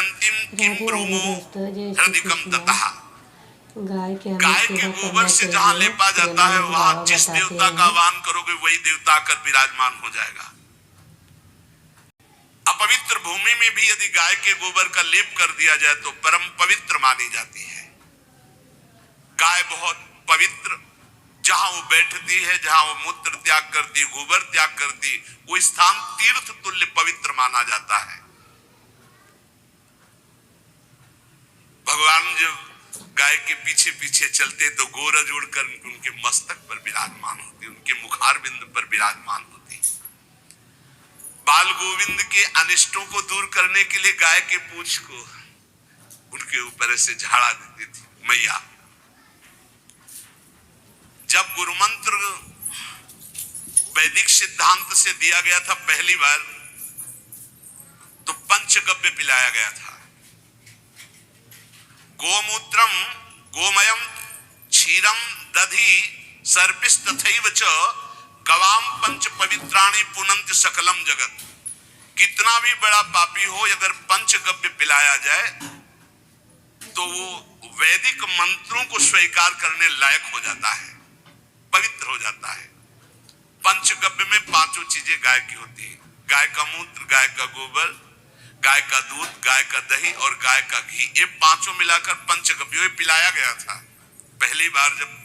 सृजंतिम किम ब्रूमो हृदिकम दतः। गाय के गोबर से जहाँ लेपा जाता है वहाँ जिस देवता का आह्वान करोगे वही देवता आकर विराजमान हो जाएगा। अपवित्र भूमि में भी यदि गाय के गोबर का लेप कर दिया जाए तो परम पवित्र मानी जाती है। गाय बहुत पवित्र, जहां वो बैठती है, जहां वो मूत्र त्याग करती, गोबर त्याग करती, वो स्थान तीर्थ तुल्य पवित्र माना जाता है। भगवान जब गाय के पीछे पीछे चलते तो गोरज उड़कर उनके मस्तक पर विराजमान होती, उनके मुखार बिंदु पर विराजमान होती। बाल गोविंद के अनिष्टों को दूर करने के लिए गाय के पूंछ को उनके ऊपर ऐसे झाड़ा देती थी मैया। जब गुरु मंत्र वैदिक सिद्धांत से दिया गया था पहली बार तो पंचगव्य पिलाया गया था। गोमूत्रम गोमयम क्षीरम दधि सर्पिस तथैव च गवाम पंच पवित्राणि पुनंत सकलम जगत। कितना भी बड़ा पापी हो अगर पंचगव्य पिलाया जाए तो वो वैदिक मंत्रों को स्वीकार करने लायक हो जाता है, पवित्र हो जाता है। पंचगव्य में पांचों चीजें गाय की होती है। गाय का मूत्र, गाय का गोबर, गाय का दूध, गाय का दही और गाय का घी, ये पांचों मिलाकर पंचगव्य पिलाया गया था। पहली बार जब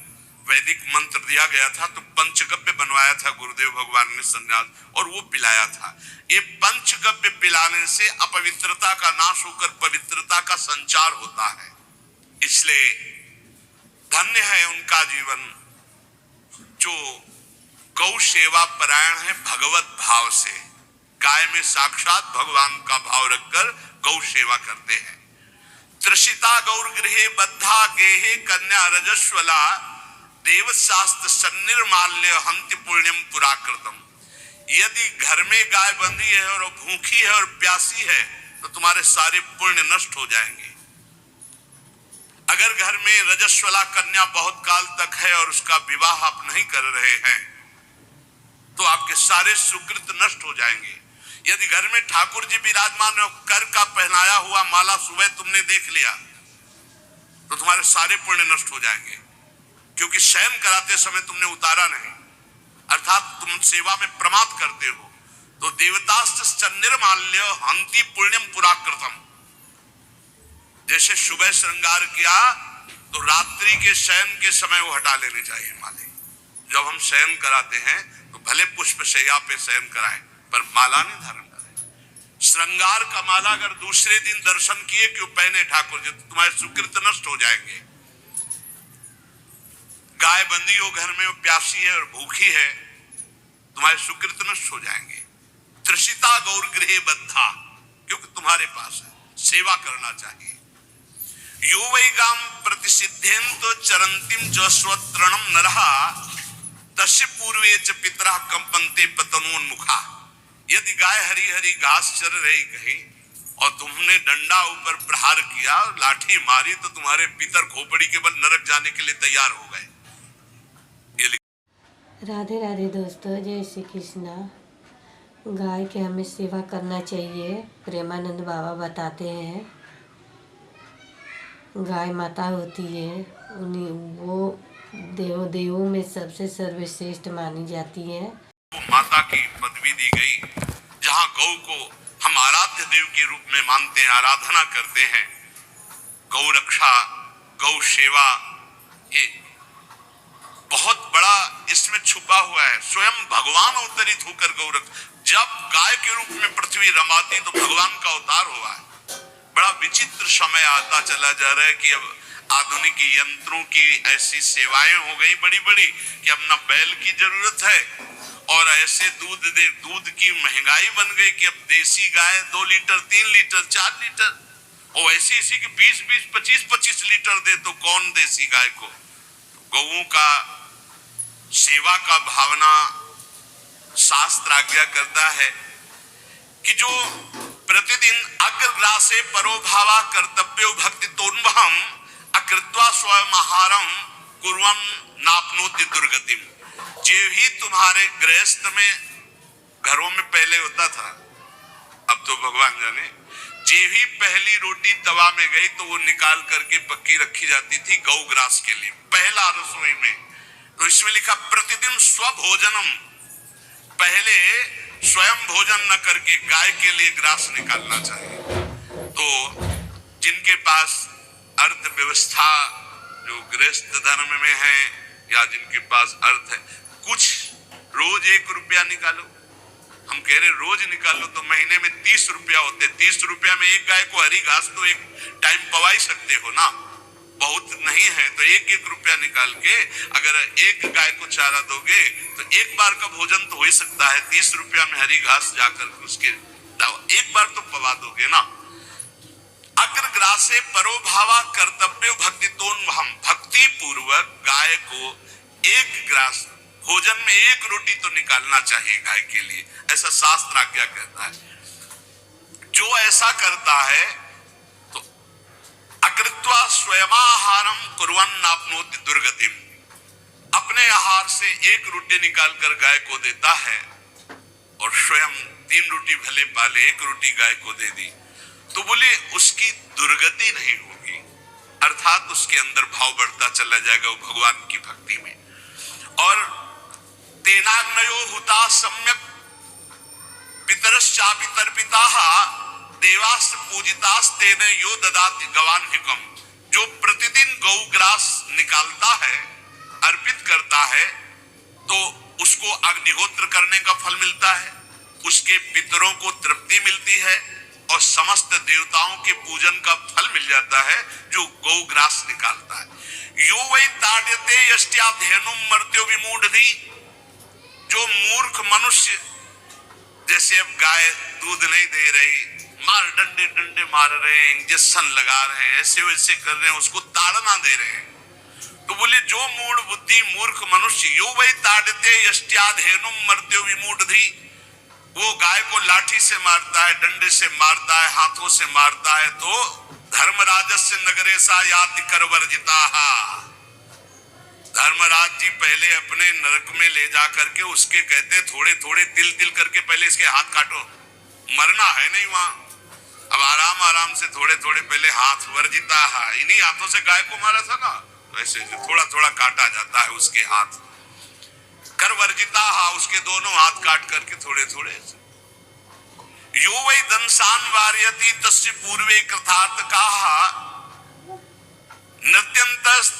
वैदिक मंत्र दिया गया था तो पंचगव्य बनवाया था गुरुदेव भगवान ने संन्यास, और वो पिलाया था। ये पंचगव्य पिलाने से अपवित्रता का नाश होकर पवित्रता का संचार होता है। इसलिए धन्य है उनका जीवन जो गौ सेवा परायण है भगवत भाव से। गाय में साक्षात भगवान का भाव रखकर गौ सेवा करते हैं। त्रिषिता गौर गृहे बद्धा गेहे कन्या रजस्वला देव शास्त्र सन्निर्माल्य हंति पुण्यम पुराकृतम। यदि घर में गाय बंधी है और भूखी है और प्यासी है तो तुम्हारे सारे पुण्य नष्ट हो जाएंगे। अगर घर में रजस्वला कन्या बहुत काल तक है और उसका विवाह आप नहीं कर रहे हैं तो आपके सारे सुकृत नष्ट हो जाएंगे। यदि घर में ठाकुर जी विराजमान है, कर का पहनाया हुआ माला सुबह तुमने देख लिया तो तुम्हारे सारे पुण्य नष्ट हो जाएंगे, क्योंकि शयन कराते समय तुमने उतारा नहीं, अर्थात तुम सेवा में प्रमाद करते हो। तो देवतास्त्र सन्निर्माल्य हंति पुण्यम पुराकृतम। जैसे सुबह श्रृंगार किया तो रात्रि के शयन के समय वो हटा लेने चाहिए माले। जब हम शयन कराते हैं तो भले पुष्प शैया पे शयन कराएं पर माला नहीं धारण करें। श्रृंगार का माला अगर दूसरे दिन दर्शन किए क्यों पहने ठाकुर जी तो तुम्हारे सुकृत नष्ट हो जाएंगे। गाय बंदी हो घर में, वो प्यासी है और भूखी है, तुम्हारे सुकृत नष्ट हो जाएंगे। त्रिषिता गौर गृहे बद्धा, क्योंकि तुम्हारे पास है, सेवा करना चाहिए। यो वै गाम प्रतिसिद्धेन तो चरंतिम जस्वत्रणम नरहा तस्य पूर्वे च पितरा कंपन्ते पतनोन्मुखा। यदि गाय हरी हरी घास चर रही कहीं और तुमने डंडा ऊपर प्रहार किया, लाठी मारी तो तुम्हारे पितर खोपड़ी के बल नरक जाने के लिए तैयार हो गए। राधे राधे दोस्तों, जय श्री कृष्णा। गाय के हमें सेवा करना चाहिए। प्रेमानंद बाबा बताते हैं गाय माता होती है, उन्हीं वो देवों में सबसे सर्वश्रेष्ठ मानी जाती है। माता की पदवी दी गई, जहाँ गौ को हम आराध्य देव के रूप में मानते हैं, आराधना करते हैं। गौ रक्षा, गौ सेवा, ये बहुत बड़ा इसमें छुपा हुआ है। स्वयं भगवान अवतरित होकर गौ रक्षा, जब गाय के रूप में पृथ्वी रमाती तो भगवान का अवतार हुआ है। बड़ा विचित्र समय आता चला जा रहा है कि अब आधुनिक यंत्रों की ऐसी सेवाएं हो गई बड़ी बड़ी कि अब न बैल की जरूरत है और ऐसे दूध की महंगाई बन गई कि अब देसी गाय 2 लीटर 3 लीटर 4 लीटर और ऐसी ऐसी कि 20-20 25-25 लीटर दे तो कौन देसी गाय को। गौओं का सेवा का भावना शास्त्र आज्ञा करता है कि जो प्रतिदिन अग्रग्रासे परोभावा कर्तव्यो भक्ति तोन्वहम अकृत्वा स्वयं आहारम कुर्वम नापनोति दुर्गतिम। जो ही तुम्हारे गृहस्थ में घरों में पहले होता था, अब तो भगवान जाने जे ही पहली रोटी तवा में गई तो वो निकाल करके पक्की रखी जाती थी गौ ग्रास के लिए, पहला रसोई में। तो इसमें लिखा प्रतिदिन स्वभोजनम, पहले स्वयं भोजन न करके गाय के लिए ग्रास निकालना चाहिए। तो जिनके पास अर्थव्यवस्था जो गृहस्थ धर्म में है या जिनके पास अर्थ है, कुछ रोज 1 रुपया निकालो। हम कह रहे रोज निकालो तो महीने में 30 रुपया होते, 30 रुपया में एक गाय को हरी घास तो एक टाइम पवा ही सकते हो ना, बहुत नहीं है तो 1-1 रुपया निकाल के अगर एक गाय को चारा दोगे तो एक बार का भोजन तो हो ही सकता है। 30 रुपया में हरी घास जाकर उसके एक बार तो पवा दोगे ना। अग्रग्रासे परोभावा कर्तव्य भक्तितोन्महम, भक्ति पूर्वक गाय को एक ग्रास भोजन में 1 रोटी तो निकालना चाहिए गाय के लिए, ऐसा शास्त्र आज्ञा कहता है। जो ऐसा करता है तो अकृत्वा स्वयमाहारम कुर्वन् नाप्नोति दुर्गतिम, अपने आहार से 1 रोटी निकालकर गाय को देता है और स्वयं 3 रोटी भले पाले 1 रोटी गाय को दे दी तो बोले उसकी दुर्गति नहीं होगी, अर्थात उसके अंदर भाव बढ़ता चला जाएगा वो भगवान की भक्ति में। और तेनाग्नयो हुता सम्यक पितरश्चापि तर्पिताः देवास पूजितास तेने यो ददाति गवान्हिकम, जो प्रतिदिन गौग्रास निकालता है अर्पित करता है तो उसको अग्निहोत्र करने का फल मिलता है, उसके पितरों को तृप्ति मिलती है और समस्त देवताओं के पूजन का फल मिल जाता है जो गौग्रास निकालता है। यो वै ताड्यते यष्ट्याधेनुम मर्त्यो विमूढ़धि, जो मूर्ख मनुष्य जैसे अब गाय दूध नहीं दे रही, मार डंडे डंडे मार रहे हैं, इंजेक्शन लगा रहे हैं, ऐसे वैसे कर रहे हैं, उसको ताड़ना दे रहे हैं, तो बोले जो मूढ़ बुद्धि मूर्ख मनुष्य यो वै ताड्यते यष्ट्याधेनुम मर्त्यो विमूढ़धि, वो गाय को लाठी से मारता है, डंडे से मारता है, हाथों से मारता है तो धर्मराजस्य नगरेशा याति करवर्जिताः, धर्मराज जी पहले अपने नरक में ले जा करके उसके कहते थोड़े थोड़े तिल तिल करके पहले इसके हाथ काटो, मरना है नहीं वहां, अब आराम आराम से थोड़े थोड़े पहले हाथ वर्जिता है, इन्हीं हाथों से गाय को मारा था ना, वैसे थोड़ा थोड़ा काटा जाता है उसके हाथ, कर वर्जिता है, उसके दोनों हाथ काट करके थोड़े थोड़े। यो वै दंसान वार्यति तस्य पूर्वे कृतार्थ काः नृत्यंतस्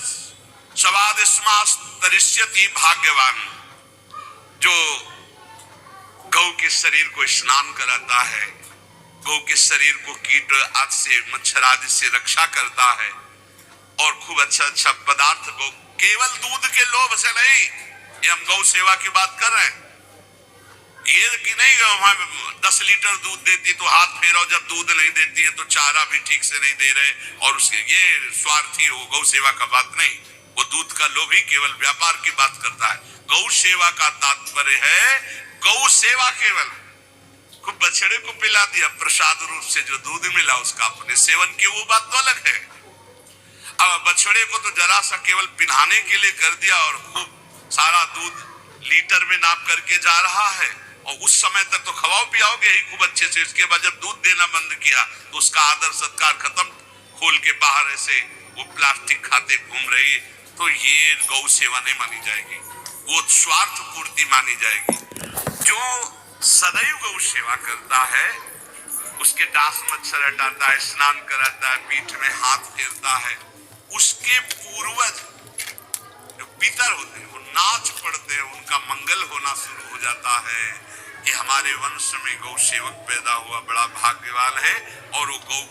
स्वादिष्मास्तरिष्यति भाग्यवान, जो गौ के शरीर को स्नान कराता है, गौ के शरीर को कीट आदि से मच्छर आदि से रक्षा करता है और खूब अच्छा अच्छा पदार्थ गौ, केवल दूध के लोभ से नहीं, ये हम गौ सेवा की बात कर रहे हैं, ये कि नहीं हम 10 लीटर दूध देती तो हाथ फेरो, जब दूध नहीं देती है तो चारा भी ठीक से नहीं दे रहे और उसके ये स्वार्थी हो, गौ सेवा का बात नहीं, वो दूध का लोभी केवल व्यापार की बात करता है। गौ सेवा का तात्पर्य है गौ सेवा, केवल खूब बछड़े को पिला दिया प्रसाद रूप से जो दूध मिला उसका अपने सेवन की, वो बात तो अलग है। अब बछड़े को तो जरा सा केवल पिन्हाने के लिए कर दिया और खूब सारा दूध लीटर में नाप करके जा रहा है और उस समय तक तो खवाओ पियाओगे ही खूब अच्छे से, इसके बाद जब दूध देना बंद किया तो उसका आदर सत्कार खत्म, खोल के बाहर ऐसे वो प्लास्टिक खाते घूम रही है, तो ये गौ सेवा नहीं मानी जाएगी, वो स्वार्थ पूर्ति मानी जाएगी। जो सदैव गौ सेवा करता है उसके डांस मच्छर हटाता है, स्नान कराता है, पीठ में हाथ फेरता है, उसके पूर्वज जो पितर होते हैं वो नाच पड़ते हैं, उनका मंगल होना शुरू हो जाता है कि हमारे वंश में गौ सेवक पैदा हुआ, बड़ा भाग्यवान है और वो गौ